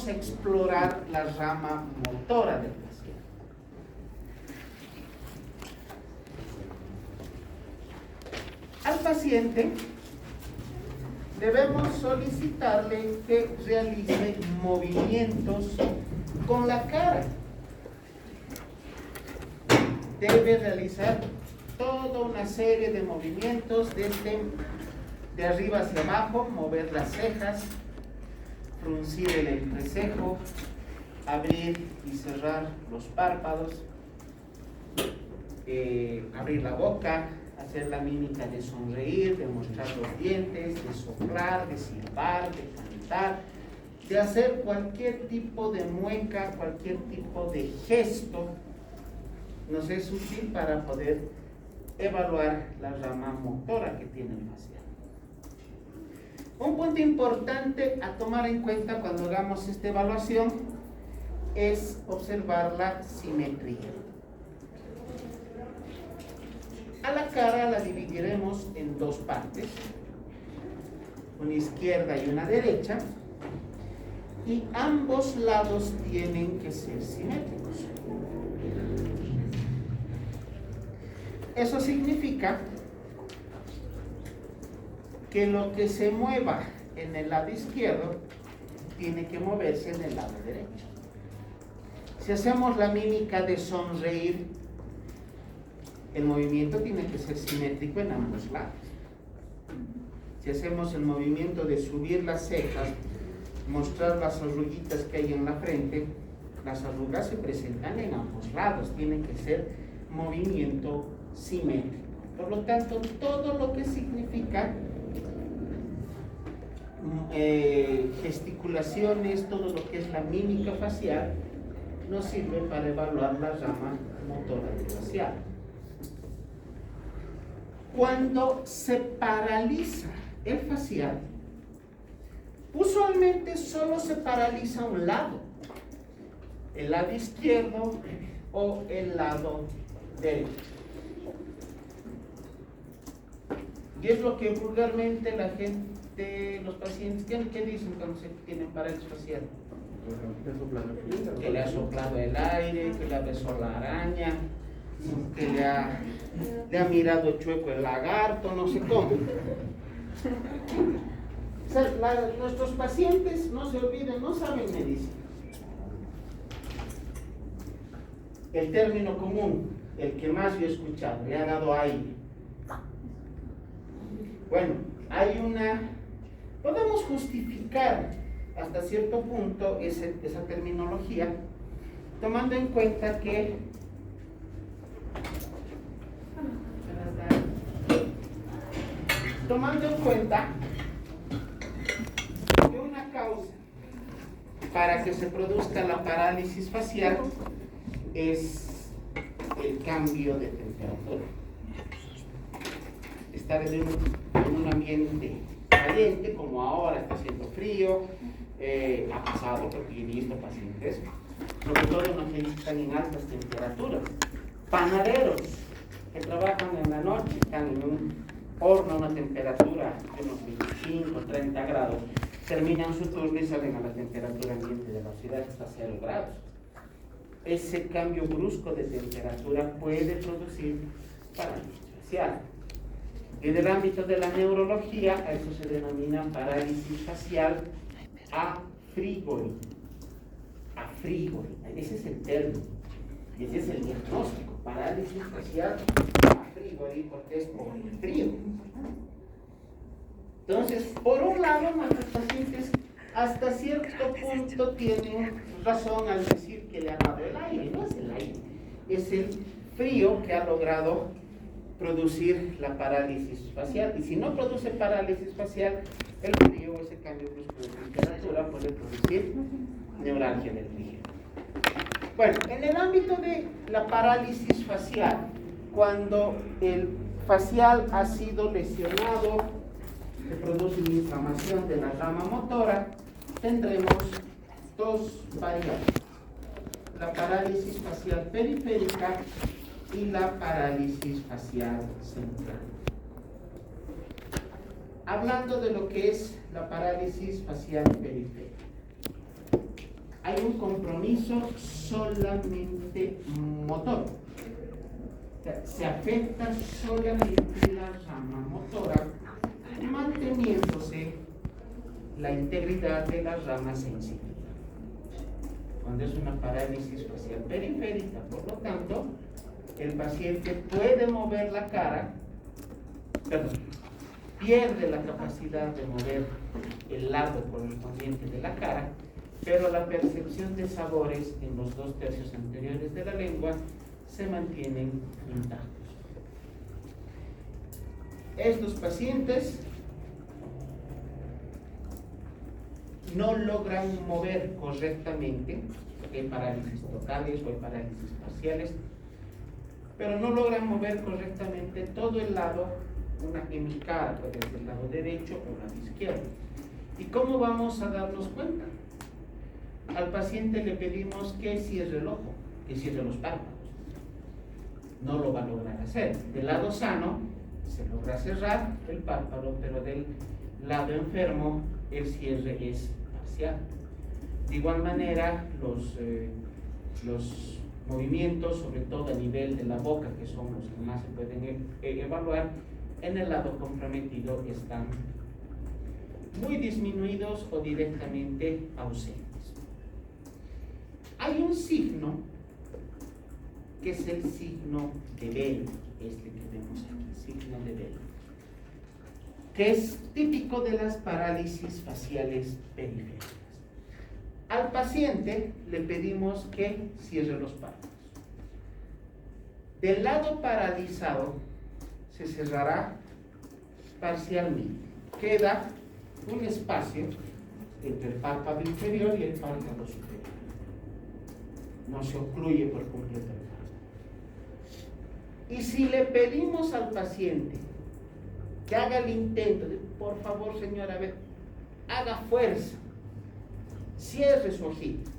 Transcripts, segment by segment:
vamos a explorar la rama motora del facial. Al paciente debemos solicitarle que realice movimientos con la cara. Debe realizar toda una serie de movimientos desde de arriba hacia abajo, mover las cejas, fruncir el entrecejo, abrir y cerrar los párpados, abrir la boca, hacer la mímica de sonreír, de mostrar los dientes, de soplar, de silbar, de cantar, de hacer cualquier tipo de mueca, cualquier tipo de gesto. Nos es útil para poder evaluar la rama motora que tiene el facial. Un punto importante a tomar en cuenta cuando hagamos esta evaluación es observar la simetría. A la cara la dividiremos en dos partes, una izquierda y una derecha, y ambos lados tienen que ser simétricos. Eso significa que lo que se mueva en el lado izquierdo tiene que moverse en el lado derecho. Si hacemos la mímica de sonreír, el movimiento tiene que ser simétrico en ambos lados. Si hacemos el movimiento de subir las cejas, mostrar las arruguitas que hay en la frente, las arrugas se presentan en ambos lados, tiene que ser movimiento simétrico. Por lo tanto, todo lo que significa gesticulaciones, todo lo que es la mímica facial, nos sirve para evaluar la rama motora del facial. Cuando se paraliza el facial, usualmente solo se paraliza un lado, el lado izquierdo o el lado derecho. Y es lo que vulgarmente la gente, los pacientes, ¿qué dicen cuando se tienen parálisis facial? Que le ha soplado el aire, que le ha besado la araña, que le ha mirado chueco el lagarto, no sé cómo. O sea, nuestros pacientes, no se olviden, no saben medicina. El término común, el que más yo he escuchado, le ha dado aire. Bueno, podemos justificar hasta cierto punto esa terminología, tomando en cuenta que una causa para que se produzca la parálisis facial es el cambio de temperatura. Estar en un ambiente caliente, como ahora está haciendo frío, ha pasado, porque he visto pacientes, sobre todo los que están en altas temperaturas, panaderos que trabajan en la noche, están en un horno a una temperatura de unos 25, 30 grados, terminan su turno y salen a la temperatura ambiente de la ciudad hasta 0 grados. Ese cambio brusco de temperatura puede producir parálisis facial. En el ámbito de la neurología, a eso se denomina parálisis facial a frigori. A frigori, ese es el término, y ese es el diagnóstico, parálisis facial a frigori, porque es por el frío. Entonces, por un lado, nuestros pacientes hasta cierto punto tienen razón al decir que le ha dado el aire. No es el aire, es el frío que ha logrado producir la parálisis facial. Y si no produce parálisis facial, el frío o ese cambio brusco de temperatura puede producir neuralgia del frío. Bueno, en el ámbito de la parálisis facial, cuando el facial ha sido lesionado, se produce una inflamación de la rama motora, tendremos dos variables: la parálisis facial periférica y la parálisis facial central. Hablando de lo que es la parálisis facial periférica, hay un compromiso solamente motor. O sea, se afecta solamente la rama motora, manteniéndose la integridad de la rama sensitiva. Cuando es una parálisis facial periférica, por lo tanto, el paciente puede mover la cara, pierde la capacidad de mover el lado correspondiente de la cara, pero la percepción de sabores en los 2/3 anteriores de la lengua se mantienen intactos. Estos pacientes no logran mover correctamente, hay parálisis totales o hay parálisis parciales, pero no logran mover correctamente todo el lado, una hemicara, puede ser el lado derecho o el lado izquierdo. ¿Y cómo vamos a darnos cuenta? Al paciente le pedimos que cierre el ojo, que cierre los párpados. No lo va a lograr hacer. Del lado sano se logra cerrar el párpado, pero del lado enfermo el cierre es parcial. De igual manera, los movimientos, sobre todo a nivel de la boca, que son los que más se pueden evaluar, en el lado comprometido están muy disminuidos o directamente ausentes. Hay un signo que es el signo de Bell, este que vemos aquí, signo de Bell, que es típico de las parálisis faciales periféricas. Al paciente le pedimos que cierre los párpados. Del lado paralizado se cerrará parcialmente. Queda un espacio entre el párpado inferior y el párpado superior. No se ocluye por completo el párpado. Y si le pedimos al paciente que haga el intento, por favor, señora, haga fuerza, cierre su ojito.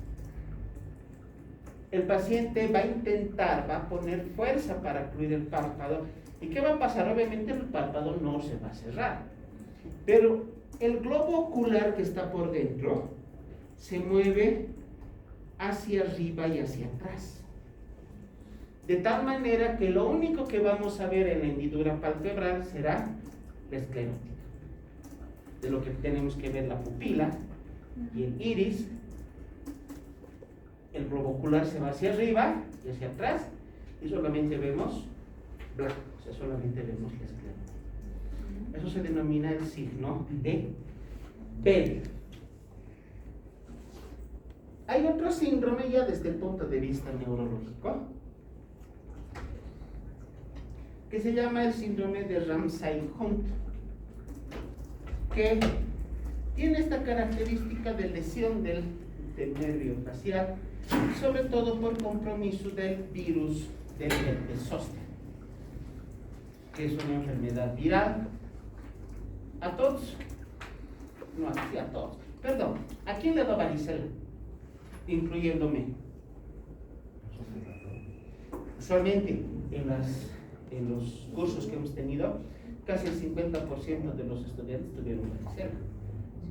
El paciente va a intentar, va a poner fuerza para ocluir el párpado. ¿Y qué va a pasar? Obviamente el párpado no se va a cerrar, pero el globo ocular que está por dentro se mueve hacia arriba y hacia atrás. De tal manera que lo único que vamos a ver en la hendidura palpebral será la esclerótica. De lo que tenemos que ver la pupila y el iris. El globo ocular se va hacia arriba y hacia atrás y solamente vemos blanco, o sea, solamente vemos la esclerótica. Eso se denomina el signo de Bell. Hay otro síndrome ya desde el punto de vista neurológico que se llama el síndrome de Ramsay-Hunt, que tiene esta característica de lesión del nervio facial, sobre todo por compromiso del virus del herpes zóster, que es una enfermedad viral. A todos, no así a todos, perdón, ¿a quién le da varicela? Incluyéndome. Usualmente en los cursos que hemos tenido, casi el 50% de los estudiantes tuvieron varicela.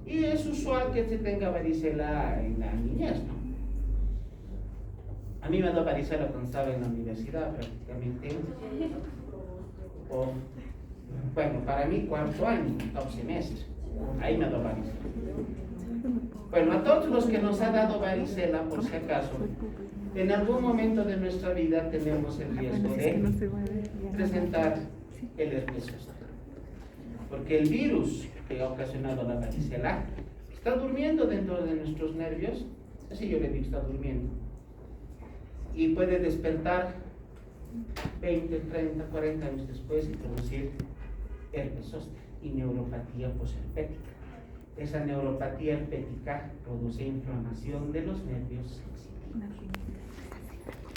Y es usual que se tenga varicela en la niñez, ¿no? A mí me dio varicela cuando estaba en la universidad, prácticamente. Bueno, para mí, 4 años, 12 meses. Ahí me dio varicela. Bueno, a todos los que nos ha dado varicela, por si acaso, en algún momento de nuestra vida tenemos el riesgo de presentar el herpes zóster. Porque el virus que ha ocasionado la varicela está durmiendo dentro de nuestros nervios, así yo le digo, está durmiendo, y puede despertar 20, 30, 40 años después y producir herpes zóster y neuropatía posherpética. Esa neuropatía herpética produce inflamación de los nervios sensitivos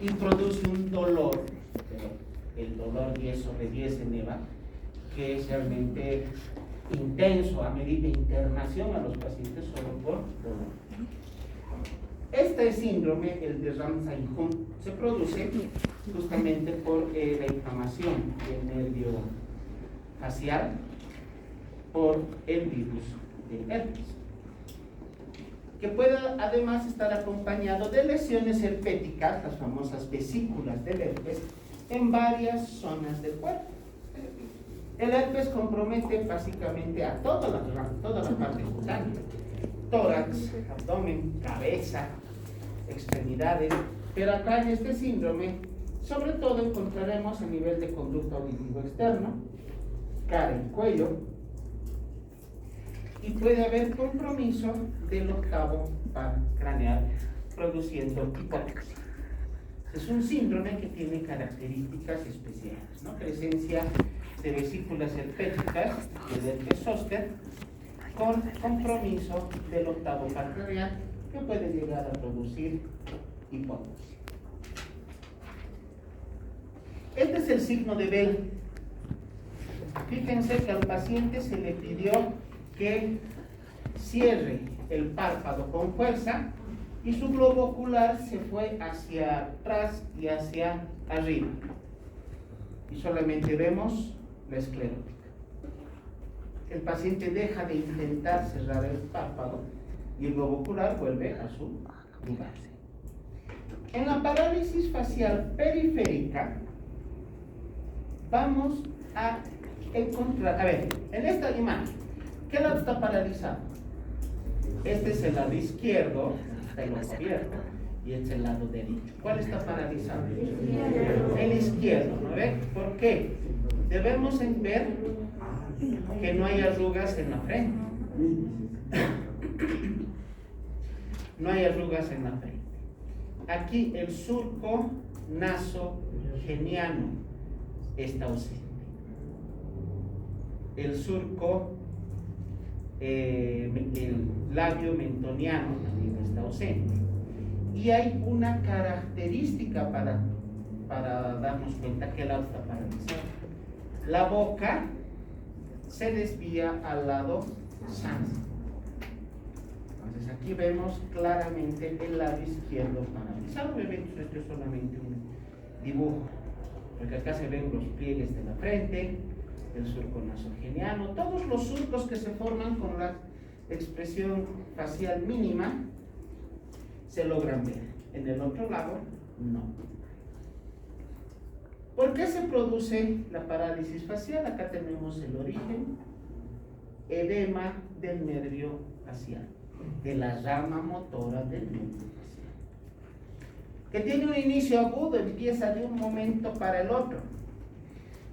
y produce un dolor, pero el dolor 10/10 en EVA, que es realmente intenso, amerita internación a los pacientes solo por dolor. Este síndrome, el de Ramsay-Hunt, se produce justamente por la inflamación del nervio facial por el virus del herpes. que puede además estar acompañado de lesiones herpéticas, las famosas vesículas del herpes, en varias zonas del cuerpo. El herpes compromete básicamente a toda la parte cutánea, tórax, abdomen, cabeza, extremidades, pero acá en este síndrome sobre todo encontraremos a nivel de conducto auditivo externo, cara y cuello, y puede haber compromiso del octavo par craneal produciendo hipóxia. Es un síndrome que tiene características especiales, ¿no? Presencia de vesículas herpéticas del herpes zóster con compromiso del octavo par craneal que puede llegar a producir hipóxia. Este es el signo de Bell. Fíjense que al paciente se le pidió que cierre el párpado con fuerza y su globo ocular se fue hacia atrás y hacia arriba. Y solamente vemos la esclerótica. El paciente deja de intentar cerrar el párpado y el globo ocular vuelve a su lugar. En la parálisis facial periférica vamos a encontrar, a ver, en esta imagen, ¿qué lado está paralizado? Este es el lado izquierdo, está el ojo abierto, y este es el lado derecho. ¿Cuál está paralizado? El izquierdo, ¿no ve? ¿Por qué? Debemos ver que no hay arrugas en la frente. No hay arrugas en la frente. Aquí el surco nasogeniano está ausente. El surco, el labio mentoniano también está ausente. Y hay una característica para darnos cuenta que el lado está paralizado. La boca se desvía al lado sano. Entonces aquí vemos claramente el lado izquierdo paralizado. Obviamente esto es solamente un dibujo, porque acá se ven los pliegues de la frente, el surco nasogeniano, todos los surcos que se forman con la expresión facial mínima se logran ver. En el otro lado, no. ¿Por qué se produce la parálisis facial? Acá tenemos el origen, edema del nervio facial, de la rama motora del nervio facial, que tiene un inicio agudo, empieza de un momento para el otro.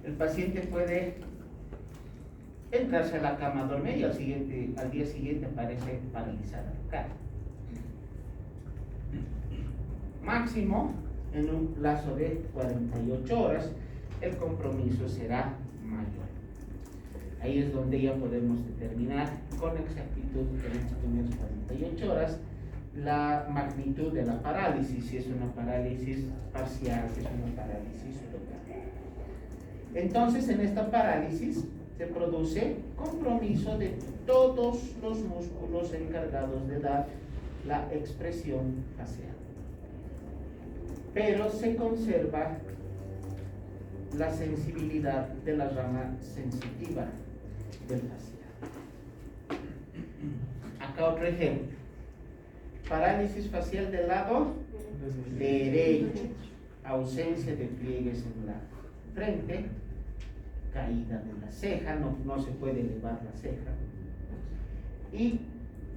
El paciente puede entrarse a la cama a dormir y al día siguiente aparece paralizada la cara. Máximo, en un plazo de 48 horas, el compromiso será mayor. Ahí es donde ya podemos determinar con exactitud en las primeras 48 horas la magnitud de la parálisis, si es una parálisis parcial, si es una parálisis total. Entonces, en esta parálisis se produce compromiso de todos los músculos encargados de dar la expresión facial. Pero se conserva la sensibilidad de la rama sensitiva del facial. Acá otro ejemplo. Parálisis facial del lado derecho. Ausencia de pliegues en la frente. Caída de la ceja, no se puede elevar la ceja. Y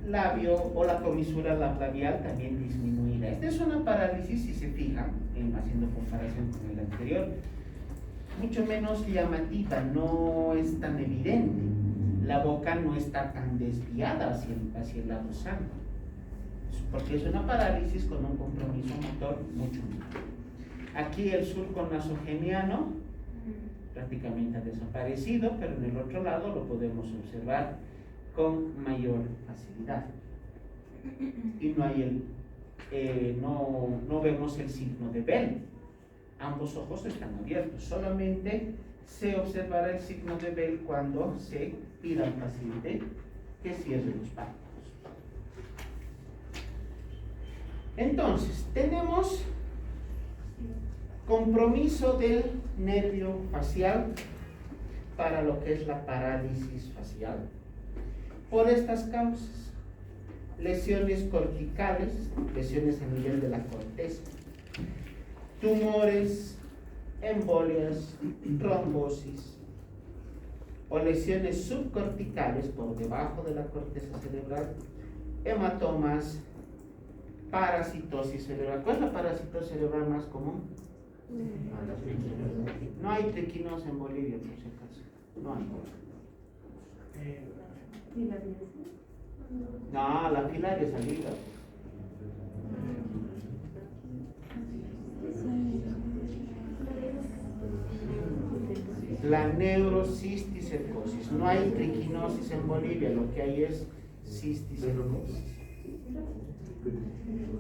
labio o la comisura labial también disminuida. Esta es una parálisis, si se fijan, haciendo comparación con el anterior, mucho menos llamativa, no es tan evidente. La boca no está tan desviada hacia el lado sano, porque es una parálisis con un compromiso motor mucho menor. Aquí el surco nasogeniano prácticamente ha desaparecido, pero en el otro lado lo podemos observar con mayor facilidad. Y no hay no vemos el signo de Bell. Ambos ojos están abiertos. Solamente se observará el signo de Bell cuando se pida al paciente que cierre los párpados. Entonces, tenemos compromiso del nervio facial para lo que es la parálisis facial por estas causas. lesiones corticales, lesiones a nivel de la corteza, tumores, embolias, trombosis o lesiones subcorticales por debajo de la corteza cerebral, hematomas, parasitosis cerebral. ¿Cuál es la parasitosis cerebral más común? No hay triquinosis en Bolivia, por si acaso. No hay. No, la filaria es al hígado. La neurocisticercosis. No hay triquinosis en Bolivia, lo que hay es cisticercosis.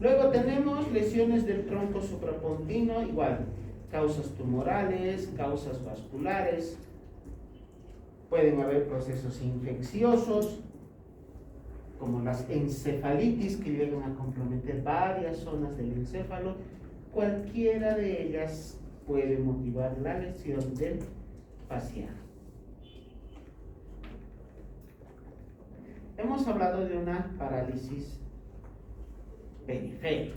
Luego tenemos lesiones del tronco suprapontino, igual, causas tumorales, causas vasculares, pueden haber procesos infecciosos, como las encefalitis que llegan a comprometer varias zonas del encéfalo. Cualquiera de ellas puede motivar la lesión del facial. Hemos hablado de una parálisis periférica.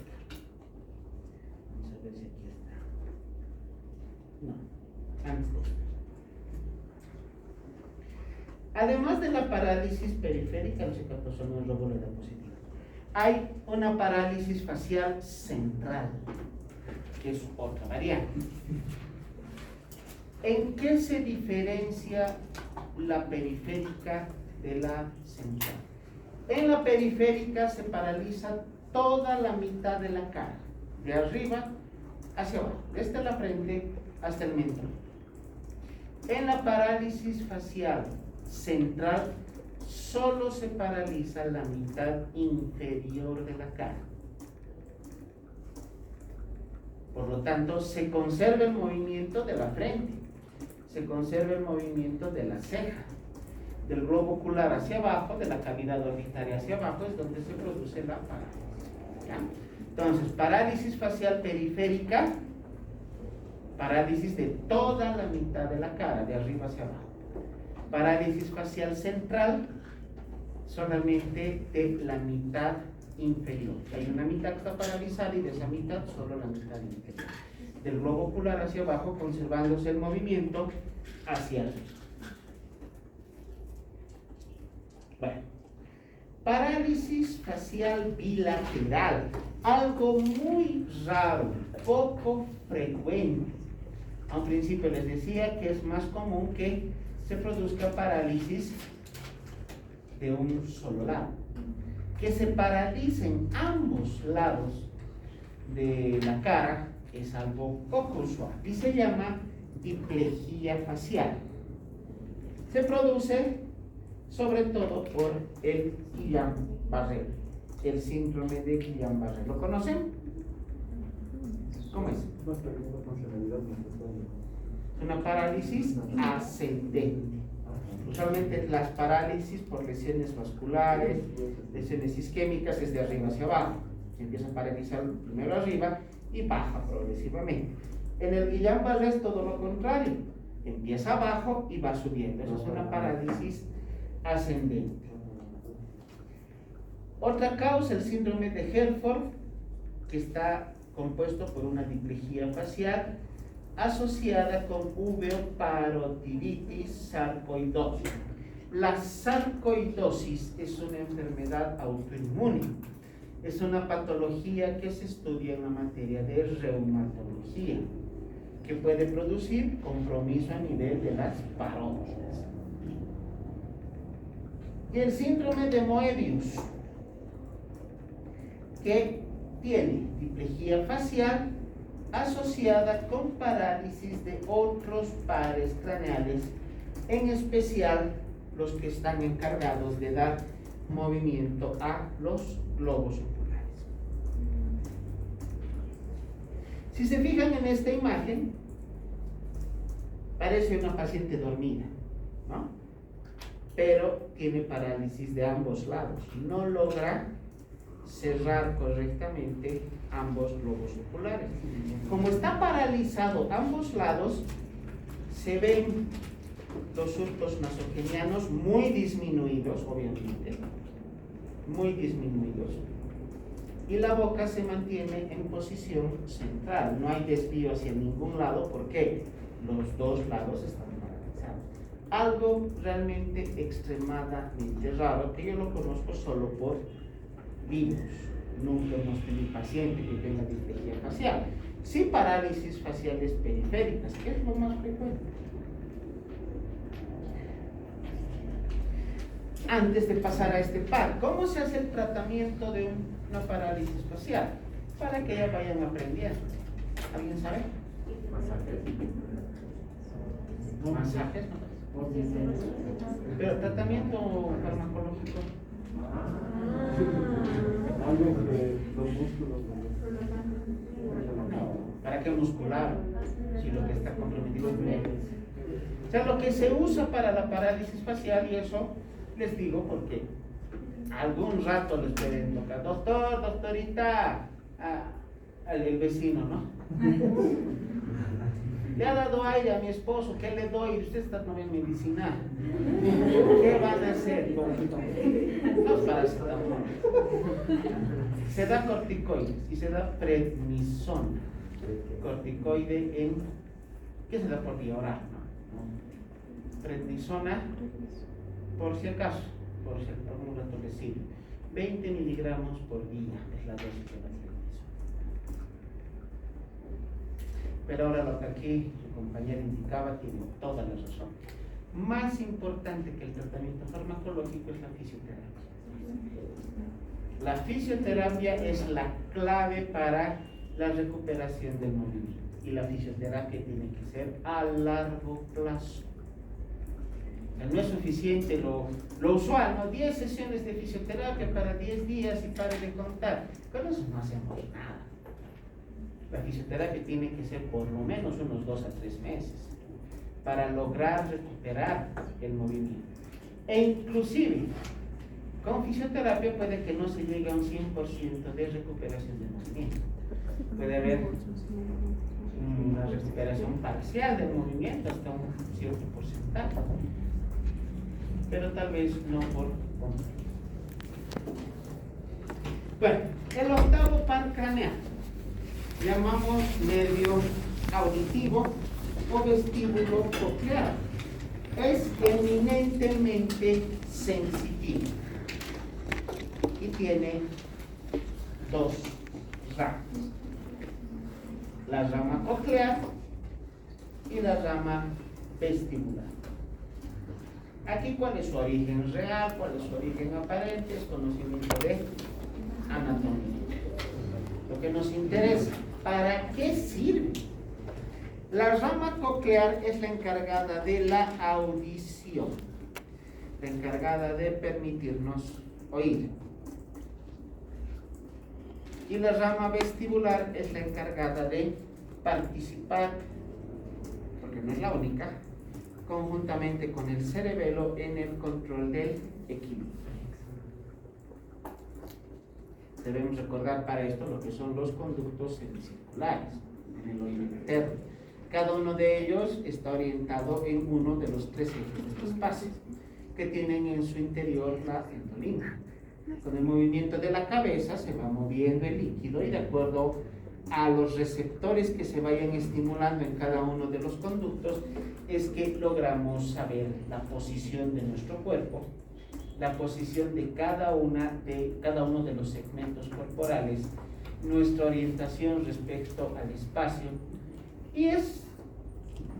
Vamos a ver si aquí está. No, antes de esto. Además de la parálisis periférica, no sé qué pasó, no es robo de la positiva. Hay una parálisis facial central, que es otra variante. ¿En qué se diferencia la periférica de la central? En la periférica se paraliza toda la mitad de la cara, de arriba hacia abajo, desde la frente hasta el mentón. En la parálisis facial central solo se paraliza la mitad inferior de la cara. Por lo tanto, se conserva el movimiento de la frente, se conserva el movimiento de la ceja, del globo ocular hacia abajo, de la cavidad orbitaria hacia abajo, es donde se produce la parálisis. ¿Ya? Entonces, parálisis facial periférica, parálisis de toda la mitad de la cara, de arriba hacia abajo. Parálisis facial central, solamente de la mitad inferior. Hay una mitad que está paralizada y de esa mitad solo la mitad inferior. Del globo ocular hacia abajo, conservándose el movimiento hacia arriba. Bueno, parálisis facial bilateral, algo muy raro, poco frecuente. A un principio les decía que es más común que se produzca parálisis de un solo lado. Que se paralicen ambos lados de la cara es algo poco usual y se llama diplejía facial. Se produce sobre todo por el Guillain-Barré, el síndrome de Guillain-Barré. ¿Lo conocen? ¿Cómo es? Una parálisis ascendente. Usualmente las parálisis por lesiones vasculares, lesiones isquémicas, es de arriba hacia abajo. Se empieza a paralizar primero arriba y baja progresivamente. En el Guillain-Barré es todo lo contrario. Empieza abajo y va subiendo. Eso es una parálisis ascendente. Otra causa, el síndrome de Herford, que está compuesto por una diplejía facial asociada con uveoparotiditis sarcoidosa. La sarcoidosis es una enfermedad autoinmune. Es una patología que se estudia en la materia de reumatología, que puede producir compromiso a nivel de las parótidas. Y el síndrome de Moebius, que tiene diplejía facial asociada con parálisis de otros pares craneales, en especial los que están encargados de dar movimiento a los globos oculares. Si se fijan en esta imagen, parece una paciente dormida, ¿no? Pero tiene parálisis de ambos lados, no logra cerrar correctamente ambos globos oculares. Como está paralizado ambos lados, se ven los surcos nasogenianos muy disminuidos, obviamente. muy disminuidos. Y la boca se mantiene en posición central, no hay desvío hacia ningún lado porque los dos lados están paralizados. Algo realmente extremadamente raro, que yo lo conozco solo por vivos. Nunca hemos tenido paciente que tenga displejía facial. Sí, parálisis faciales periféricas, que es lo más frecuente. Antes de pasar a este par, ¿cómo se hace el tratamiento de una parálisis facial? Para que ya vayan aprendiendo. ¿Alguien sabe? Masajes, ¿no? Pero tratamiento farmacológico. Algo de los músculos. No, ¿para qué muscular? Si lo que está comprometido es medio. O sea, lo que se usa para la parálisis facial, y eso les digo porque algún rato les pueden tocar, doctor, doctorita, el vecino, ¿no? Le ha dado aire a mi esposo, ¿qué le doy? Usted está tomando medicinal. ¿Qué van a hacer? No es paracetamol. Se da corticoides y se da prednisona. Corticoide en... ¿Qué se da por vía oral? ¿No? Prednisona, por si acaso, por si algún rato le sirve. 20 miligramos por día es la dosis de la prednisona. Pero ahora lo que aquí su compañera indicaba tiene toda la razón. Más importante que el tratamiento farmacológico es la fisioterapia. La fisioterapia es la clave para la recuperación del movimiento. Y la fisioterapia tiene que ser a largo plazo. O sea, no es suficiente lo usual, ¿no? 10 sesiones de fisioterapia para 10 días y pare de contar. Con eso no hacemos nada. La fisioterapia tiene que ser por lo menos unos 2 a 3 meses para lograr recuperar el movimiento. E inclusive, con fisioterapia puede que no se llegue a un 100% de recuperación del movimiento. Puede haber una recuperación parcial del movimiento hasta un cierto porcentaje, pero tal vez no por completo. Bueno, el octavo par craneal llamamos nervio auditivo o vestíbulo coclear. Es eminentemente sensitivo y tiene 2 ramas: la rama coclear y la rama vestibular. Aquí, ¿cuál es su origen real? ¿Cuál es su origen aparente? Es conocimiento de anatomía. Lo que nos interesa, ¿para qué sirve? La rama coclear es la encargada de la audición, la encargada de permitirnos oír. Y la rama vestibular es la encargada de participar, porque no es la única, conjuntamente con el cerebelo en el control del equilibrio. Debemos recordar para esto lo que son los conductos semicirculares en el oído interno. Cada uno de ellos está orientado en uno de los 3 ejes de espacios que tienen en su interior la endolina. Con el movimiento de la cabeza se va moviendo el líquido y de acuerdo a los receptores que se vayan estimulando en cada uno de los conductos es que logramos saber la posición de nuestro cuerpo, la posición de cada uno de los segmentos corporales, nuestra orientación respecto al espacio, y es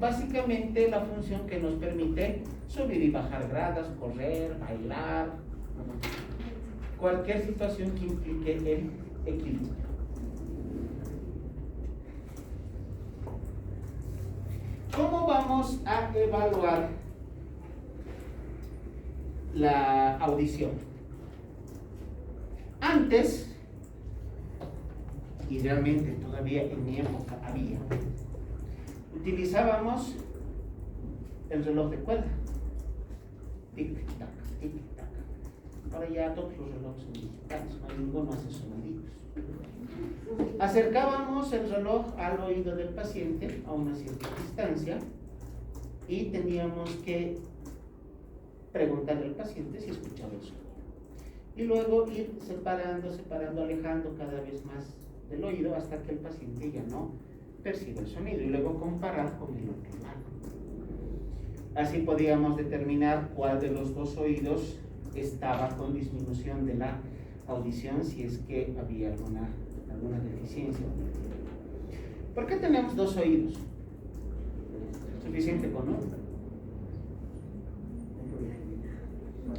básicamente la función que nos permite subir y bajar gradas, correr, bailar, cualquier situación que implique el equilibrio. ¿Cómo vamos a evaluar la audición? Antes, y realmente todavía en mi época había, utilizábamos el reloj de cuerda. Tic-tac, tic-tac. Ahora ya todos los relojes son digitales, no hay ninguno hace soniditos. Acercábamos el reloj al oído del paciente a una cierta distancia y teníamos que preguntarle al paciente si escuchaba el sonido. y luego ir separando, alejando cada vez más del oído hasta que el paciente ya no percibe el sonido, y luego comparar con el otro lado. Así podíamos determinar cuál de los dos oídos estaba con disminución de la audición, si es que había alguna deficiencia. ¿Por qué tenemos dos oídos? Suficiente con uno.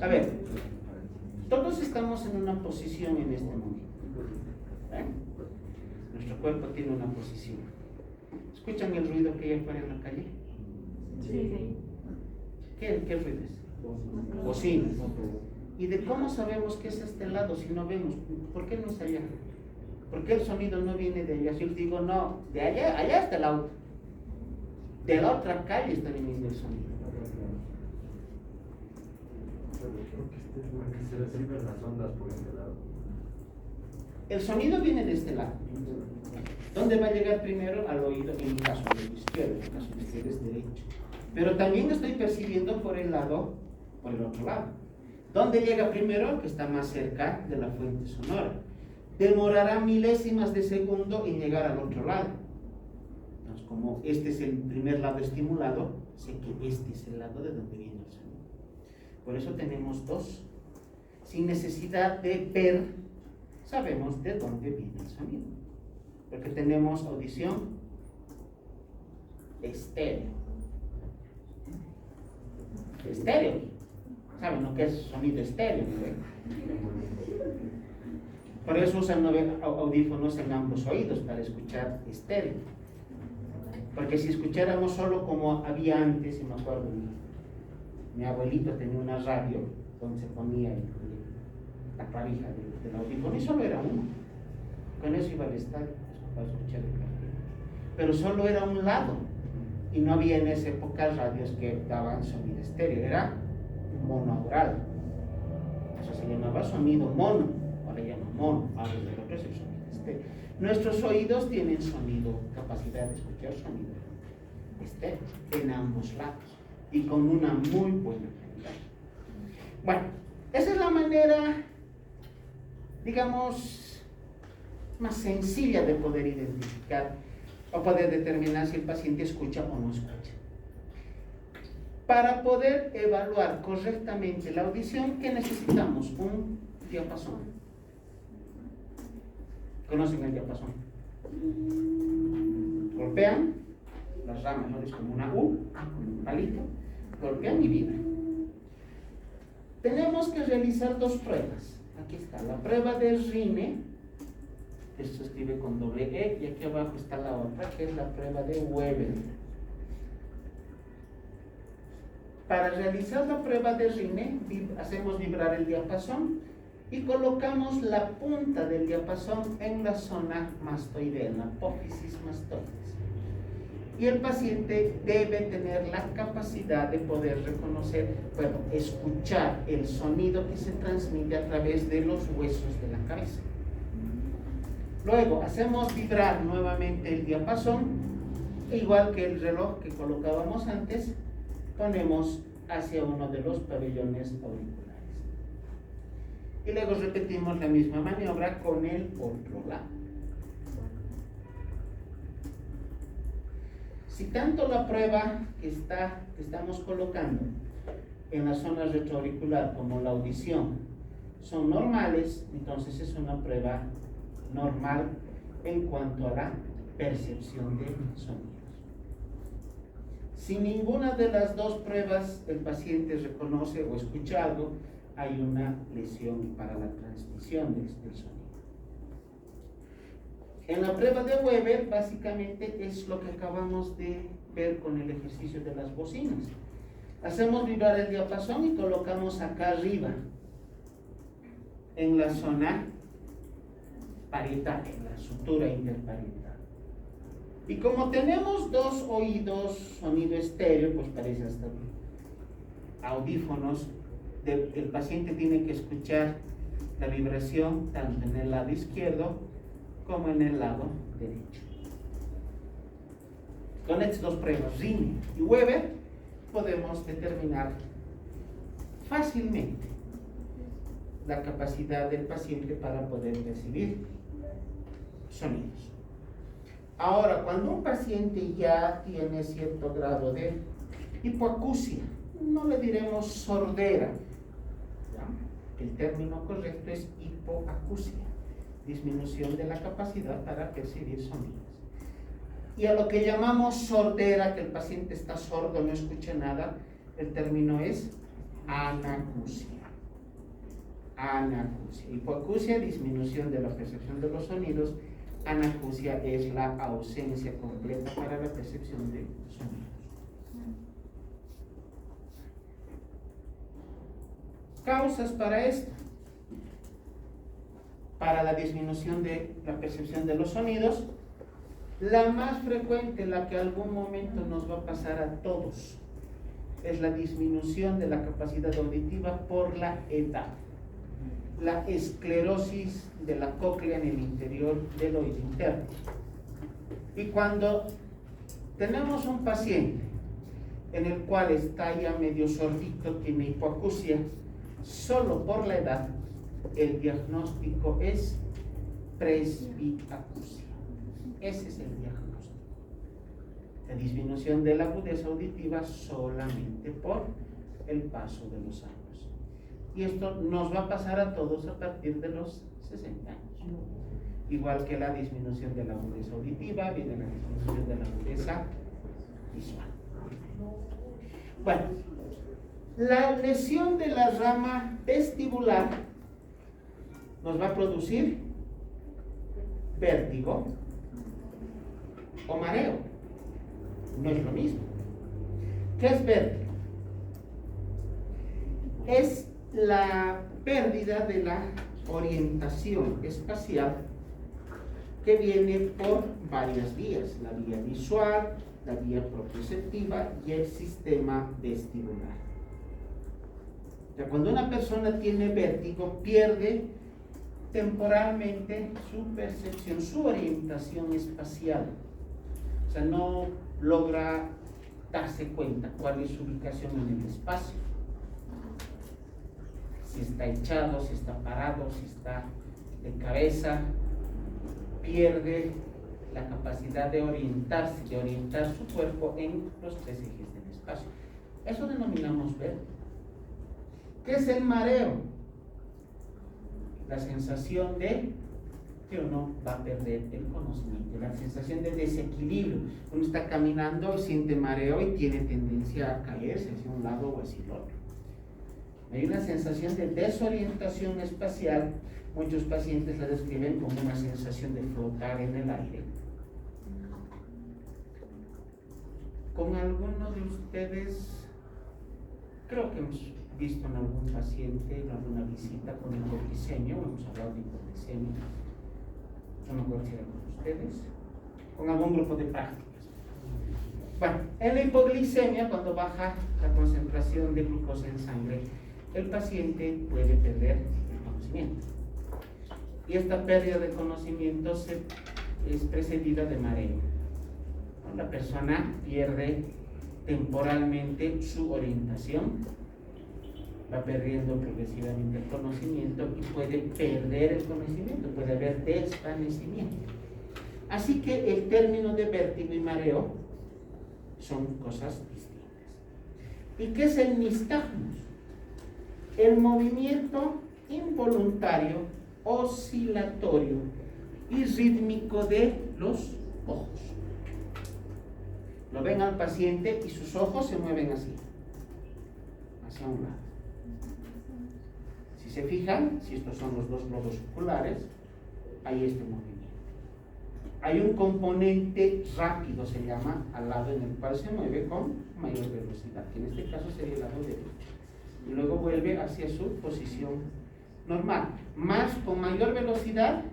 A ver, todos estamos en una posición en este momento. Nuestro cuerpo tiene una posición. ¿Escuchan el ruido que hay afuera en la calle? Sí. ¿Qué ruido es? Bocinas. ¿Y de cómo sabemos que es este lado si no vemos? ¿Por qué no es allá? ¿Por qué el sonido no viene de allá? Si yo digo, no, de allá está el auto. De la otra calle está viniendo el sonido. Porque se reciben las ondas por este lado. El sonido viene de este lado. ¿Dónde va a llegar primero? Al oído, en el caso del izquierdo, en el caso del izquierdo es derecho. Pero también lo estoy percibiendo por el otro lado. ¿Dónde llega primero? El que está más cerca de la fuente sonora. Demorará milésimas de segundo en llegar al otro lado. Entonces, como este es el primer lado estimulado, sé que este es el lado de donde viene el sonido. Por eso tenemos dos. Sin necesidad de ver, sabemos de dónde viene el sonido. Porque tenemos audición estéreo. Estéreo. ¿Saben lo que es sonido estéreo? Por eso usan audífonos en ambos oídos, para escuchar estéreo. Porque si escucháramos solo como había antes, y me acuerdo, mi abuelito tenía una radio donde se ponía la clavija del audífono, y solo era uno. Con eso iba al estadio para escuchar el partido. Pero solo era un lado, y no había en esa época radios que daban sonido estéreo, era monoaural. Eso se llamaba sonido mono, ahora llama mono, ahora el otro es el sonido estéreo. Nuestros oídos tienen capacidad de escuchar sonido estéreo en ambos lados y con una muy buena calidad. Bueno, esa es la manera, digamos, más sencilla de poder identificar o poder determinar si el paciente escucha o no escucha. Para poder evaluar correctamente la audición, ¿qué necesitamos? Un diapasón. ¿Conocen el diapasón? Golpean las ramas, ¿no? Es como una U, un palito, golpean y vibran. Tenemos que realizar dos pruebas. Aquí está la prueba de Rine, esto se escribe con doble E, y aquí abajo está la otra, que es la prueba de Weber. Para realizar la prueba de Rine, hacemos vibrar el diapasón y colocamos la punta del diapasón en la zona mastoidea, en la apófisis mastoides. Y el paciente debe tener la capacidad de poder reconocer, escuchar el sonido que se transmite a través de los huesos de la cabeza. Luego hacemos vibrar nuevamente el diapasón, igual que el reloj que colocábamos antes, ponemos hacia uno de los pabellones auriculares. Y luego repetimos la misma maniobra con el otro lado. Si tanto la prueba que estamos colocando en la zona retroauricular como la audición son normales, entonces es una prueba normal en cuanto a la percepción de sonidos. Si ninguna de las dos pruebas el paciente reconoce o escucha algo, hay una lesión para la transmisión del sonido. En la prueba de Weber, básicamente es lo que acabamos de ver con el ejercicio de las bocinas. Hacemos vibrar el diapasón y colocamos acá arriba, en la zona parietal, en la sutura interparietal. Y como tenemos dos oídos, sonido estéreo, pues parece hasta audífonos, el paciente tiene que escuchar la vibración tanto en el lado izquierdo como en el lado derecho. Con estas dos pruebas, Rine y Weber, podemos determinar fácilmente la capacidad del paciente para poder percibir sonidos. Ahora, cuando un paciente ya tiene cierto grado de hipoacusia, no le diremos sordera, ¿ya? El término correcto es hipoacusia, disminución de la capacidad para percibir sonidos. Y a lo que llamamos sordera, que el paciente está sordo, no escucha nada, el término es anacusia. Anacusia. Hipoacusia, disminución de la percepción de los sonidos. Anacusia es la ausencia completa para la percepción de sonidos. Causas para esto. Para la disminución de la percepción de los sonidos, la más frecuente, la que algún momento nos va a pasar a todos, es la disminución de la capacidad auditiva por la edad. La esclerosis de la cóclea en el interior del oído interno. Y cuando tenemos un paciente en el cual está ya medio sordito, tiene hipoacusia, solo por la edad, el diagnóstico es presbiacusia. Ese es el diagnóstico. La disminución de la agudeza auditiva solamente por el paso de los años. Y esto nos va a pasar a todos a partir de los 60 años. Igual que la disminución de la agudeza auditiva, viene la disminución de la agudeza visual. Bueno, la lesión de la rama vestibular nos va a producir vértigo o mareo. No es lo mismo. ¿Qué es vértigo? Es la pérdida de la orientación espacial que viene por varias vías, la vía visual, la vía proprioceptiva y el sistema vestibular. O sea, cuando una persona tiene vértigo, pierde temporalmente su percepción, su orientación espacial. O sea, no logra darse cuenta cuál es su ubicación en el espacio. Si está echado, si está parado, si está de cabeza, pierde la capacidad de orientarse, de orientar su cuerpo en los tres ejes del espacio. Eso denominamos vértigo. ¿Qué es el mareo? La sensación de que uno va a perder el conocimiento, la sensación de desequilibrio. Uno está caminando y siente mareo y tiene tendencia a caerse hacia un lado o hacia el otro. Hay una sensación de desorientación espacial. Muchos pacientes la describen como una sensación de flotar en el aire. Con alguno de ustedes, creo que hemos visto en algún paciente, en alguna visita con hipoglicemia, hemos hablado de hipoglicemia, no me acuerdo si era con ustedes, con algún grupo de prácticas. Bueno, en la hipoglicemia, cuando baja la concentración de glucosa en sangre, el paciente puede perder el conocimiento. Y esta pérdida de conocimiento es precedida de mareo. La persona pierde temporalmente su orientación, va perdiendo progresivamente el conocimiento y puede perder el conocimiento, puede haber desvanecimiento. Así que el término de vértigo y mareo son cosas distintas. ¿Y qué es el nistagmus? El movimiento involuntario, oscilatorio y rítmico de los ojos. Lo ven al paciente y sus ojos se mueven así, hacia un lado. Si se fijan, si estos son los dos globos oculares, hay este movimiento. Hay un componente rápido, se llama, al lado en el cual se mueve con mayor velocidad, que en este caso sería el lado derecho. Y luego vuelve hacia su posición normal. Con mayor velocidad,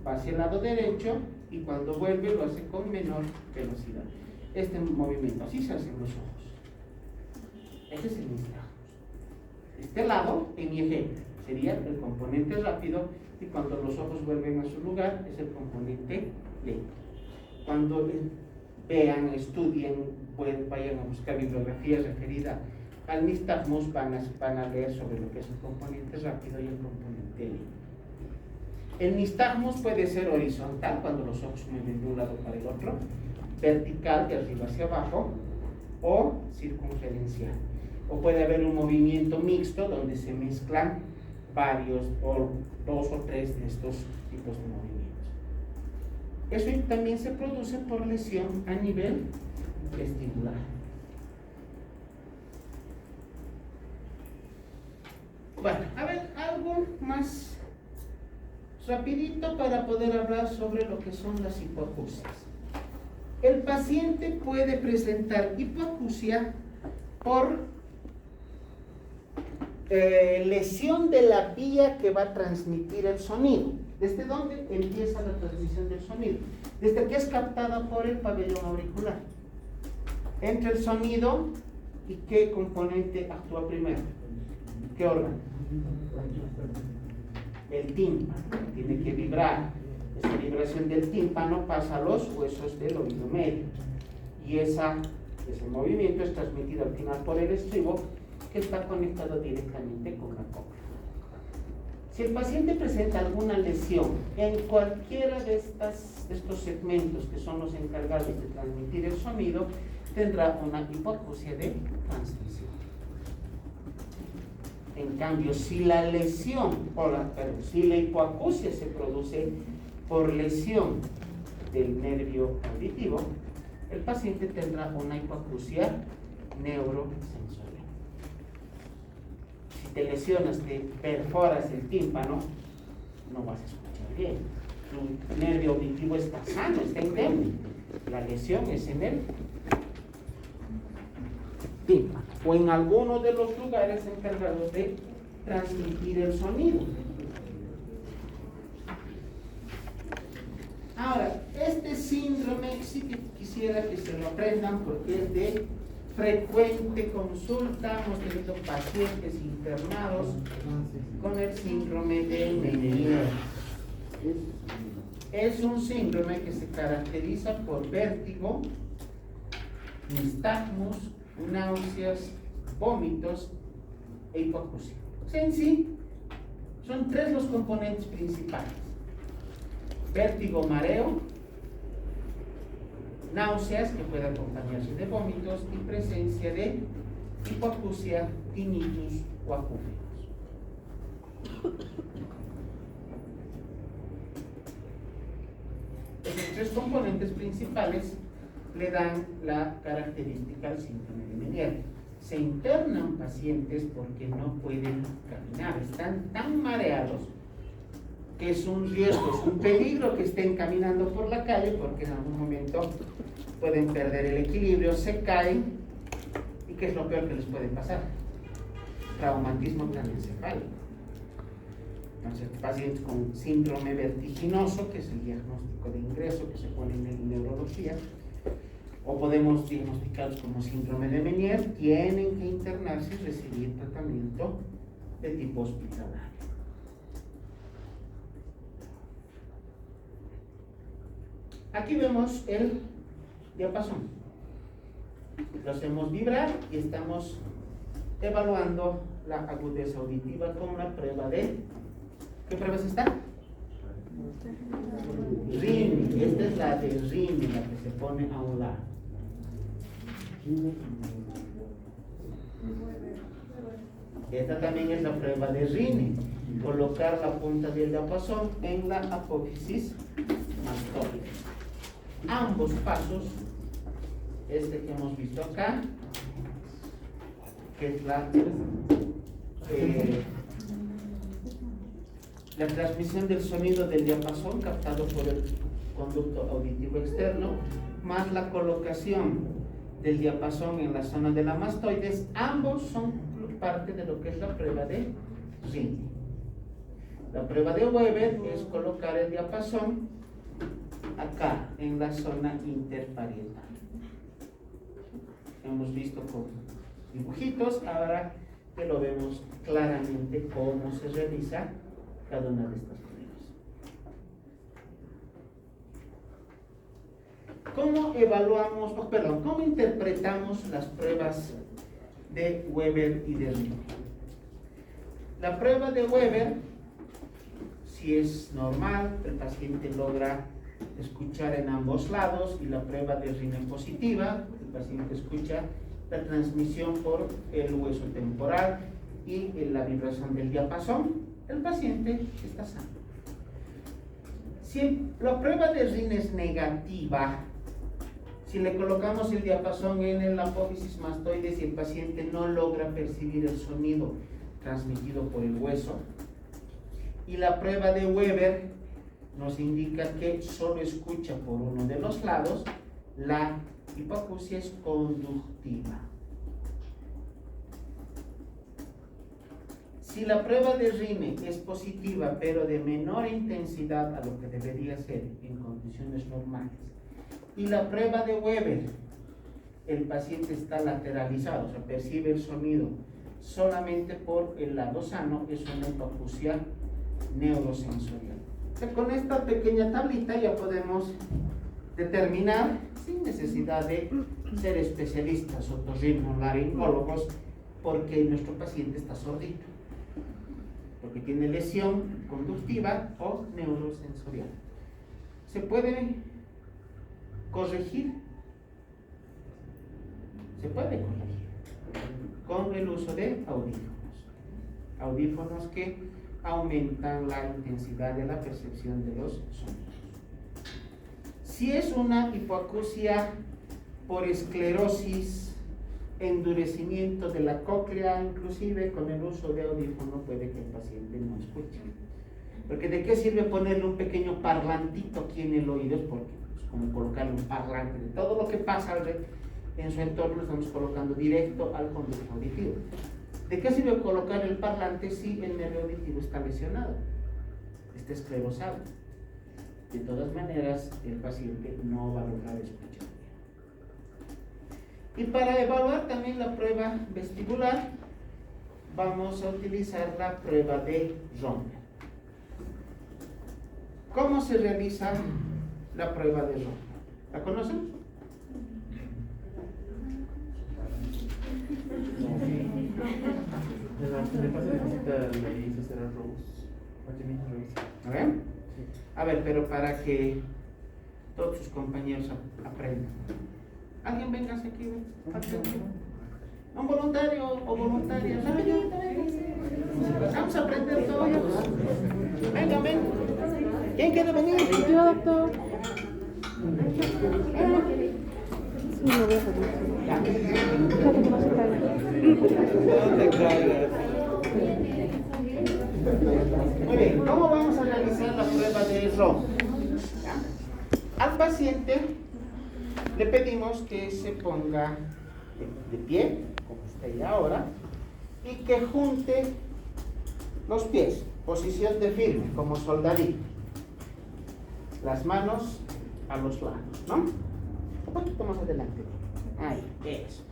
va hacia el lado derecho y cuando vuelve lo hace con menor velocidad. Este movimiento, así se hacen los ojos. Este es el nistagmus. Este lado, en mi ejemplo, sería el componente rápido y cuando los ojos vuelven a su lugar es el componente lento. Cuando vean, estudien, vayan a buscar bibliografía referida al nistagmus van a leer sobre lo que es el componente rápido y el componente lento. El nistagmus puede ser horizontal, cuando los ojos se mueven de un lado para el otro, vertical, de arriba hacia abajo, o circunferencial. O puede haber un movimiento mixto donde se mezclan varios, o 2 o 3 de estos tipos de movimientos. Eso también se produce por lesión a nivel vestibular. Bueno, a ver, algo más rapidito para poder hablar sobre lo que son las hipoacusias. El paciente puede presentar hipoacusia por lesión de la vía que va a transmitir el sonido. ¿Desde dónde empieza la transmisión del sonido? Desde que es captada por el pabellón auricular. Entre el sonido y qué componente actúa primero. ¿Qué órgano? El tímpano. Tiene que vibrar. Esa vibración del tímpano pasa a los huesos del oído medio. Y ese movimiento es transmitido al final por el estribo, que está conectado directamente con la cóclea. Si el paciente presenta alguna lesión en cualquiera de estos segmentos que son los encargados de transmitir el sonido, tendrá una hipoacusia de transmisión. En cambio, si la hipoacusia se produce por lesión del nervio auditivo, el paciente tendrá una hipoacusia neurosensorial. Si te lesionas, te perforas el tímpano, no vas a escuchar bien. Tu nervio auditivo está sano, está indemne. La lesión es en el tímpano o en alguno de los lugares encargados de transmitir el sonido. Ahora, este síndrome sí que quisiera que se lo aprendan porque es de frecuente consulta. Hemos tenido pacientes internados con el síndrome de Meniere. Es un síndrome que se caracteriza por vértigo, nistagmus, náuseas, vómitos e hipoacusia. En sí, son 3 los componentes principales: vértigo, mareo, náuseas, que puede acompañarse de vómitos, y presencia de hipoacusia, tinnitus o acúfenos. Esos 3 componentes principales le dan la característica al síndrome de Meniere. Se internan pacientes porque no pueden caminar, están tan mareados que es un riesgo, es un peligro que estén caminando por la calle, porque en algún momento pueden perder el equilibrio, se caen, y ¿qué es lo peor que les puede pasar? Traumatismo craneoencefálico. Entonces, pacientes con síndrome vertiginoso, que es el diagnóstico de ingreso que se pone en neurología, o podemos diagnosticarlos como síndrome de Meniere, tienen que internarse y recibir tratamiento de tipo hospitalario. Aquí vemos el diapasón. Lo hacemos vibrar y estamos evaluando la agudeza auditiva con la prueba de... ¿Qué prueba es esta? Rini. Esta es la de Rini, la que se pone a un lado. Esta también es la prueba de Rini. Colocar la punta del diapasón en la apófisis mastoide. Ambos pasos, este que hemos visto acá, que es la transmisión del sonido del diapasón captado por el conducto auditivo externo, más la colocación del diapasón en la zona de la mastoides, ambos son parte de lo que es la prueba de Rini. La prueba de Weber es colocar el diapasón acá, en la zona interparietal. Hemos visto con dibujitos, ahora que lo vemos claramente cómo se realiza cada una de estas pruebas. ¿Cómo evaluamos, cómo interpretamos las pruebas de Weber y de Rine. La prueba de Weber, si es normal, el paciente logra escuchar en ambos lados, y la prueba de Rine positiva, el paciente escucha la transmisión por el hueso temporal y la vibración del diapasón, el paciente está sano. Si la prueba de Rine es negativa, si le colocamos el diapasón en el apófisis mastoides y el paciente no logra percibir el sonido transmitido por el hueso, y la prueba de Weber nos indica que solo escucha por uno de los lados, la hipoacusia es conductiva. Si la prueba de Rine es positiva, pero de menor intensidad a lo que debería ser en condiciones normales, y la prueba de Weber, el paciente está lateralizado, o sea, percibe el sonido solamente por el lado sano, es una hipoacusia neurosensorial. Con esta pequeña tablita ya podemos determinar, sin necesidad de ser especialistas otorrinolaringólogos, porque nuestro paciente está sordito, porque tiene lesión conductiva o neurosensorial. ¿Se puede corregir? Se puede corregir con el uso de audífonos que aumentan la intensidad de la percepción de los sonidos. Si es una hipoacusia por esclerosis, endurecimiento de la cóclea, inclusive con el uso de audífono puede que el paciente no escuche. Porque ¿de qué sirve ponerle un pequeño parlantito aquí en el oído? Es porque es como colocarle un parlante de todo lo que pasa en su entorno, lo estamos colocando directo al conducto auditivo. ¿De qué sirve colocar el parlante si el nervio auditivo está lesionado, está esclerosado? De todas maneras, el paciente no va a lograr escuchar. Y para evaluar también la prueba vestibular, vamos a utilizar la prueba de Romer. ¿Cómo se realiza la prueba de Romer? ¿La conocen? A ver, pero para que todos sus compañeros aprendan. ¿Alguien venga aquí? ¿Un voluntario o voluntaria? Vamos a aprender todos. Venga, ven. ¿Quién quiere venir? Yo, doctor. Sí, me voy a hacer. Fíjate que no se caiga. Muy bien, ¿cómo vamos a realizar la prueba de Romer? Al paciente le pedimos que se ponga de pie, como está ahí ahora, y que junte los pies, posición de firme, como soldadito. Las manos a los lados, ¿no? Un poquito más adelante. Ahí, eso.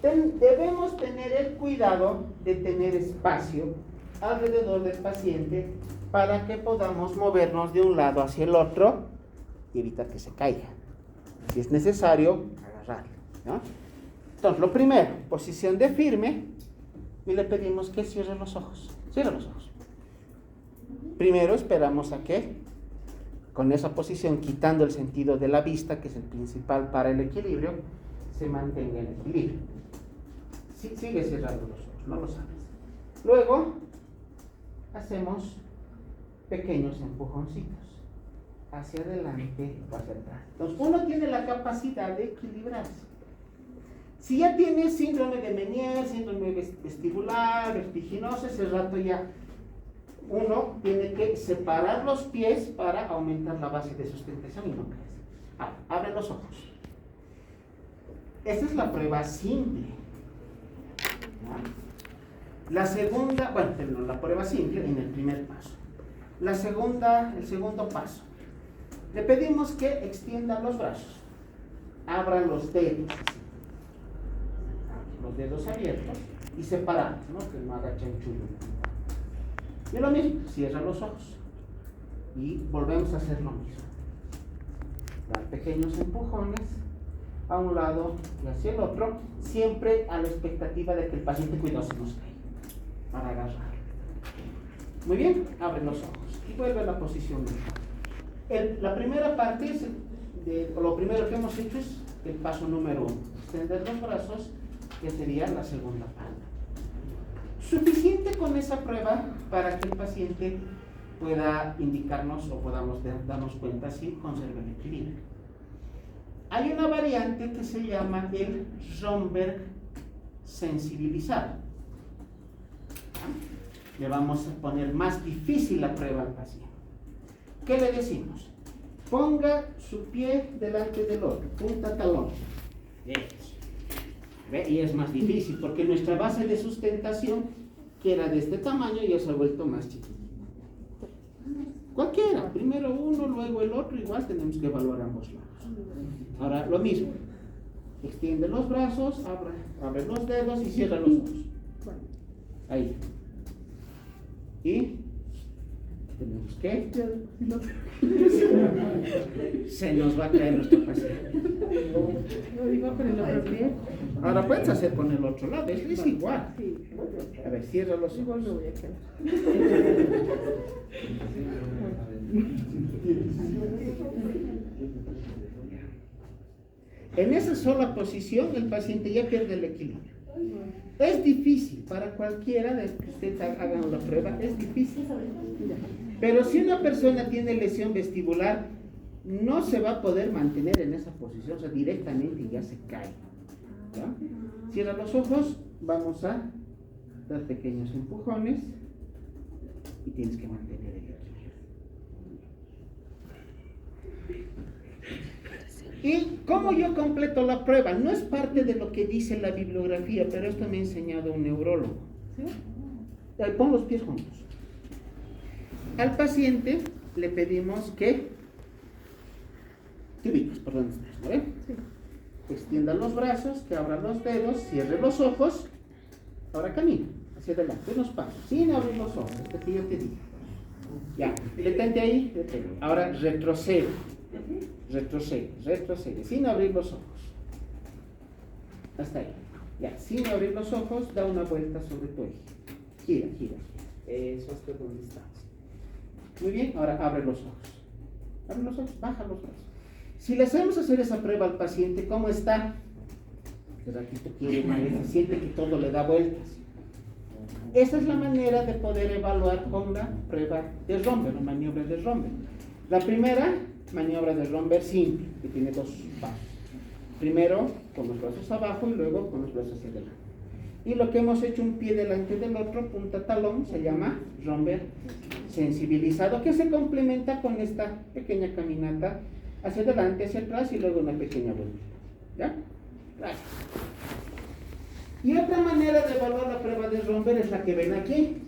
Debemos tener el cuidado de tener espacio alrededor del paciente para que podamos movernos de un lado hacia el otro y evitar que se caiga. Si es necesario, agarrarlo, ¿no? Entonces, lo primero, posición de firme, y le pedimos que cierre los ojos. Cierre los ojos. Primero esperamos a que, con esa posición, quitando el sentido de la vista, que es el principal para el equilibrio, se mantenga el equilibrio. Sigue cerrando los ojos, no lo sabes. Luego, hacemos pequeños empujoncitos hacia adelante o hacia atrás. Entonces, uno tiene la capacidad de equilibrarse. Si ya tiene síndrome de Meniere, síndrome vestibular, vertiginoso, ese rato ya uno tiene que separar los pies para aumentar la base de sustentación y no caerse. Abre los ojos. Esta es la prueba simple. ¿No? La segunda, bueno, la prueba simple en el primer paso. El segundo paso. Le pedimos que extiendan los brazos. Abran los dedos. Los dedos abiertos y separados, ¿no? Que no haga chanchullo. Y lo mismo, cierra los ojos. Y volvemos a hacer lo mismo. Dar pequeños empujones a un lado y hacia el otro, siempre a la expectativa de que el paciente cuidado se nos caiga para agarrar. Muy bien, abre los ojos y vuelve a la posición normal. La primera parte es lo primero que hemos hecho es el paso número 1, extender los brazos, que sería la segunda parte. Suficiente con esa prueba para que el paciente pueda indicarnos o podamos darnos cuenta si conserva el equilibrio. Hay una variante que se llama el Romberg sensibilizado. Le vamos a poner más difícil la prueba al paciente. ¿Qué le decimos? Ponga su pie delante del otro, punta talón. Eso. ¿Ve? Y es más difícil porque nuestra base de sustentación, que era de este tamaño, ya se ha vuelto más chiquita. Cualquiera, primero uno, luego el otro, igual tenemos que evaluar ambos lados. Ahora, lo mismo. Extiende los brazos, abre los dedos y cierra los ojos. Ahí. Y tenemos que se nos va a caer nuestro paciente. Lo digo con el otro pie. Ahora puedes hacer con el otro lado, es igual. A ver, cierra los ojos. Igual me voy a quedar. En esa sola posición el paciente ya pierde el equilibrio. Es difícil para cualquiera de que ustedes hagan la prueba, es difícil. Pero si una persona tiene lesión vestibular, no se va a poder mantener en esa posición, o sea, directamente ya se cae. ¿Ya? Cierra los ojos, vamos a dar pequeños empujones y tienes que mantener el equilibrio. ¿Y cómo yo completo la prueba? No es parte de lo que dice la bibliografía, pero esto me ha enseñado un neurólogo. Pon los pies juntos. Al paciente le pedimos que te ubicas por donde estás, ¿no? Sí. Extienda los brazos, que abra los dedos, cierre los ojos. Ahora camina hacia adelante, unos pasos, sin abrir los ojos, hasta que yo te diga. Ya, detente ahí, detente. Ahora retrocede, sin abrir los ojos. Hasta ahí. Ya, sin abrir los ojos, da una vuelta sobre tu eje. Gira. Eso hasta donde estás. Muy bien, ahora abre los ojos. Abre los ojos, baja los brazos. Si le hacemos hacer esa prueba al paciente, ¿cómo está? El ratito quiere más, siente que todo le da vueltas. Esa es la manera de poder evaluar con la prueba de Romberg, la maniobra de Romberg. La primera maniobra de Romberg simple, que tiene dos pasos. Primero con los brazos abajo y luego con los brazos hacia adelante. Y lo que hemos hecho un pie delante del otro, punta talón, se llama Romberg sensibilizado, que se complementa con esta pequeña caminata hacia adelante, hacia atrás y luego una pequeña vuelta. ¿Ya? Gracias. Y otra manera de evaluar la prueba de Romberg es la que ven aquí.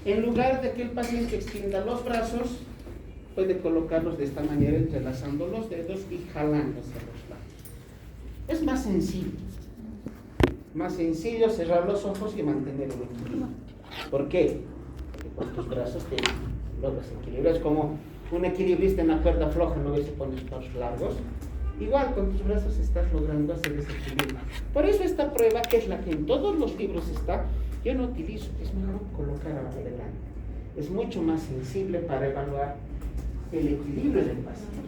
En lugar de que el paciente extienda los brazos, puede colocarlos de esta manera, entrelazando los dedos y jalando hacia los lados. Es más sencillo. Más sencillo cerrar los ojos y mantener el equilibrio. ¿Por qué? Porque con tus brazos te logras equilibrar. Es como un equilibrista en una cuerda floja, no ves si pones pasos largos. Igual con tus brazos estás logrando hacer ese equilibrio. Por eso esta prueba, que es la que en todos los libros está, yo no utilizo, es mejor colocar adelante. Es mucho más sensible para evaluar el equilibrio del paciente.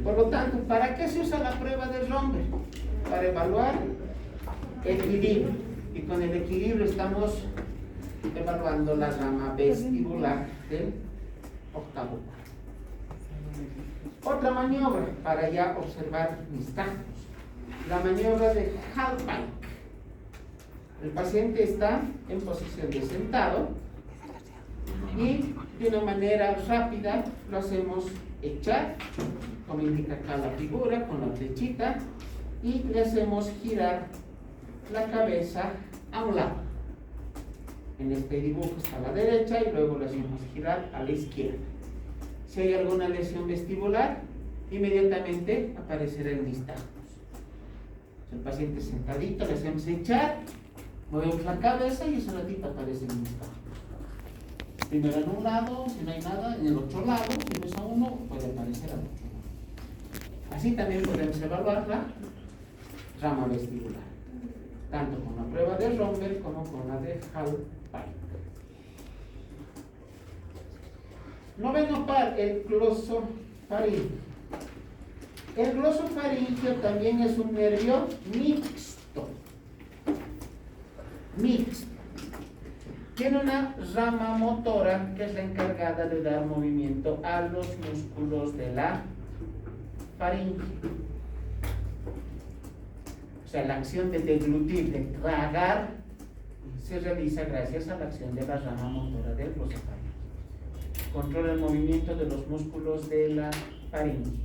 Por lo tanto, ¿para qué se usa la prueba de Romberg? Para evaluar equilibrio. Y con el equilibrio estamos evaluando la rama vestibular del octavo. Otra maniobra para ya observar mis tactos. La maniobra de Halbach. El paciente está en posición de sentado y de una manera rápida lo hacemos echar, como indica acá la figura, con la flechita, y le hacemos girar la cabeza a un lado. En este dibujo está a la derecha y luego le hacemos girar a la izquierda. Si hay alguna lesión vestibular, inmediatamente aparecerá el nistagmus. El paciente sentadito, le hacemos echar, movemos la cabeza y ese ratito aparece el nistagmus. Primero en un lado, si no hay nada, en el otro lado, si no es a uno, puede aparecer al otro lado. Así también podemos evaluar la rama vestibular, tanto con la prueba de Romberg como con la de Hall-Pike. Noveno par, el glosofaringio. El glosofaringio también es un nervio mixto. Tiene una rama motora que es la encargada de dar movimiento a los músculos de la faringe. O sea, la acción de deglutir, de tragar, se realiza gracias a la acción de la rama motora del glosofaringio. Controla el movimiento de los músculos de la faringe,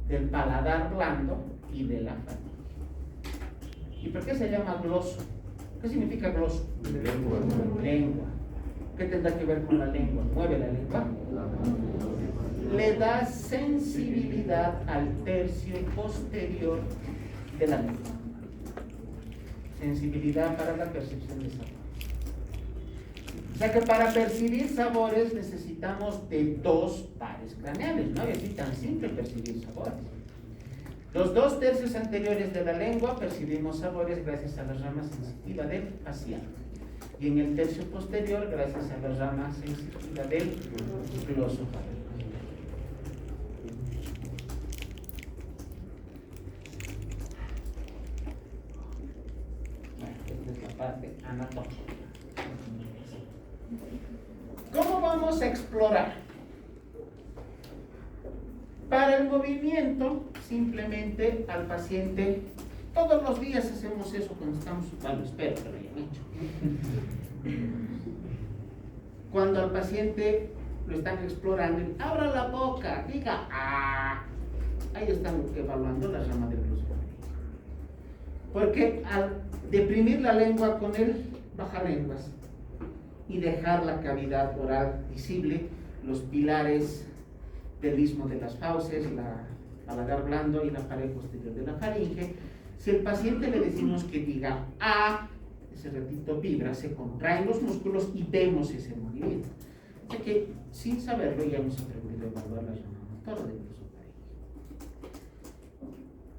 del paladar blando y de la faringe. ¿Y por qué se llama gloso? ¿Qué significa gloso? Lengua. ¿Qué tendrá que ver con la lengua? ¿Mueve la lengua? Le da sensibilidad al tercio posterior de la lengua. Sensibilidad para la percepción de sabor. O sea que para percibir sabores necesitamos de dos pares craneales. No es así tan simple percibir sabores. Los 2 tercios anteriores de la lengua percibimos sabores gracias a la rama sensitiva del facial. Y en el tercio posterior gracias a la rama sensitiva del glosofaringio. Esta es la parte anatómica. ¿Cómo vamos a explorar? Para el movimiento, simplemente al paciente, todos los días hacemos eso cuando estamos, bueno, espero que lo hayan hecho. Cuando al paciente lo están explorando, abra la boca, diga ¡ah! Ahí están evaluando la rama del glosofaringio. Porque al deprimir la lengua con el bajalenguas y dejar la cavidad oral visible, los pilares del istmo de las fauces, la paladar blando y la pared posterior de la faringe, si el paciente le decimos que diga ¡ah!, ese ratito vibra, se contraen los músculos y vemos ese movimiento. O sea que sin saberlo ya hemos aprendido a evaluar la rama motora del glosofaringio.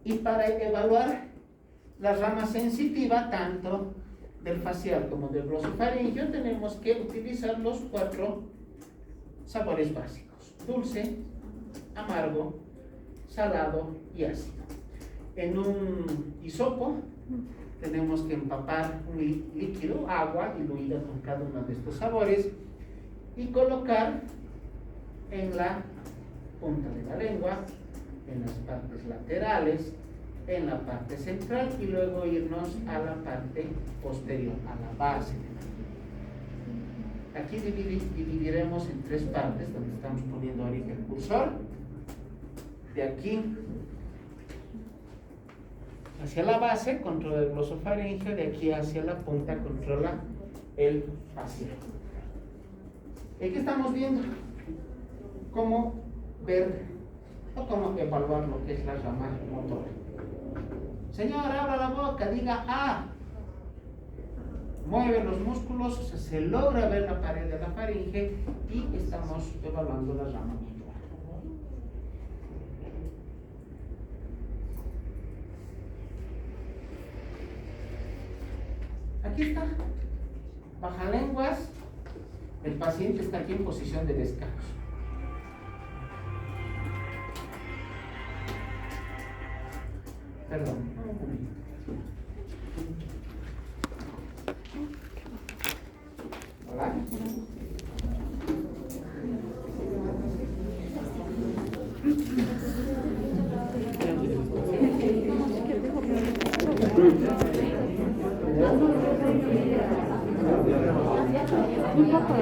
Y para evaluar la rama sensitiva, tanto del facial como del glosofaringio, tenemos que utilizar los 4 sabores básicos: dulce, amargo, salado y ácido. En un hisopo tenemos que empapar un líquido, agua, diluida con cada uno de estos sabores y colocar en la punta de la lengua, en las partes laterales, en la parte central y luego irnos a la parte posterior, a la base de la lengua. Aquí dividiremos en 3 partes, donde estamos poniendo ahorita el cursor. De aquí hacia la base controla el glosofaringio, de aquí hacia la punta controla el facial. Aquí estamos viendo cómo ver o cómo evaluar lo que es la rama motora. Señor, abra la boca, diga ¡ah! Mueve los músculos, o sea, se logra ver la pared de la faringe y estamos evaluando la rama motora. Aquí está, bajalenguas, el paciente está aquí en posición de descanso. Perdón. Hola. Un poco de